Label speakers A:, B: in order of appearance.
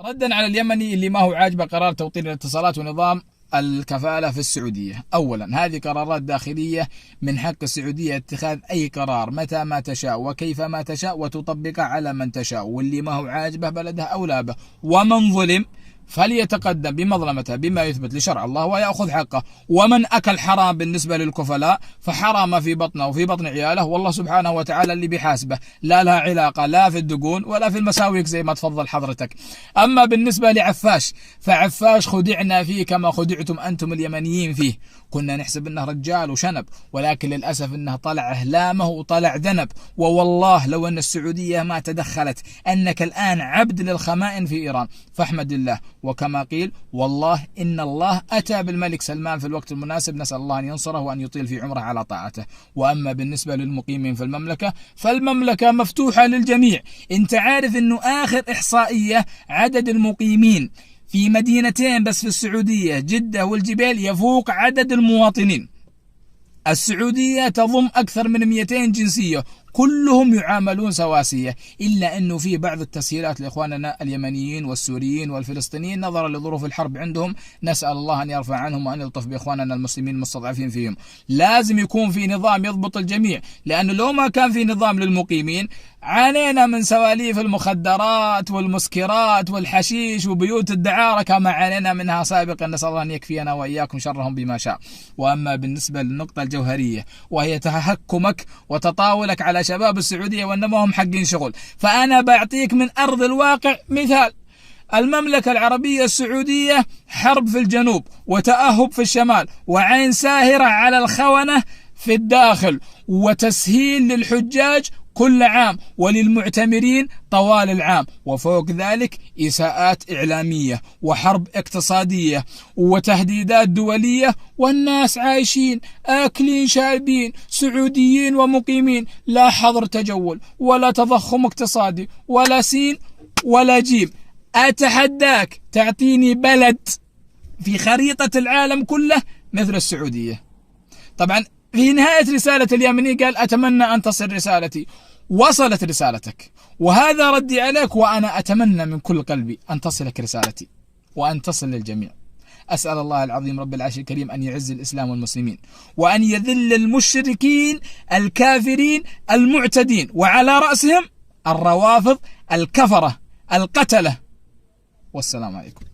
A: ردا على اليمني اللي ما هو عاجبه قرار توطين الاتصالات ونظام الكفالة في السعودية. أولا، هذه قرارات داخلية، من حق السعودية اتخاذ أي قرار متى ما تشاء وكيف ما تشاء وتطبقه على من تشاء، واللي ما هو عاجبه بلده أولى به، ومن ظلم فليتقدم بمظلمته بما يثبت لشرع الله ويأخذ حقه. ومن أكل حرام بالنسبة للكفلاء فحرام في بطنه وفي بطن عياله، والله سبحانه وتعالى اللي بيحاسبه، لا لها علاقة لا في الدقون ولا في المساويك زي ما تفضل حضرتك. أما بالنسبة لعفاش فعفاش خدعنا فيه كما خدعتم أنتم اليمنيين فيه. كنا نحسب أنه رجال وشنب، ولكن للأسف أنه طلع أهلامه وطلع ذنب. ووالله لو أن السعودية ما تدخلت أنك الآن عبد للخمائن في إيران، فاحمد الله. وكما قيل والله إن الله أتى بالملك سلمان في الوقت المناسب، نسأل الله أن ينصره وأن يطيل في عمره على طاعته. وأما بالنسبة للمقيمين في المملكة فالمملكة مفتوحة للجميع. أنت عارف أنه آخر إحصائية عدد المقيمين في مدينتين بس في السعودية، جدة والجبيل، يفوق عدد المواطنين. السعودية تضم أكثر من 200 جنسية، كلهم يعاملون سواسية، إلا أنه في بعض التسهيلات لإخواننا اليمنيين والسوريين والفلسطينيين نظرا لظروف الحرب عندهم، نسأل الله أن يرفع عنهم وأن يلطف بإخواننا المسلمين المستضعفين فيهم. لازم يكون في نظام يضبط الجميع، لأنه لو ما كان في نظام للمقيمين عانينا من سواليف المخدرات والمسكرات والحشيش وبيوت الدعارة كما عانينا منها سابقا، نسأل الله أن يكفينا وإياكم شرهم بما شاء. وأما بالنسبة للنقطة الجوهرية وهي تهكمك وتطاولك على شباب السعودية وأنما هم حقين شغل، فأنا بعطيك من أرض الواقع مثال. المملكة العربية السعودية حرب في الجنوب وتأهب في الشمال وعين ساهرة على الخونة في الداخل، وتسهيل للحجاج كل عام وللمعتمرين طوال العام، وفوق ذلك إساءات إعلامية وحرب اقتصادية وتهديدات دولية، والناس عايشين آكلين شاربين، سعوديين ومقيمين، لا حظر تجول ولا تضخم اقتصادي ولا سين ولا جيم. أتحداك تعطيني بلد في خريطة العالم كله مثل السعودية. طبعا في نهاية رسالة اليمني قال أتمنى أن تصل رسالتي. وصلت رسالتك وهذا ردي عليك، وأنا أتمنى من كل قلبي أن تصلك رسالتي وأن تصل للجميع. أسأل الله العظيم رب العرش الكريم أن يعز الإسلام والمسلمين وأن يذل المشركين الكافرين المعتدين، وعلى رأسهم الروافض الكفرة القتلة. والسلام عليكم.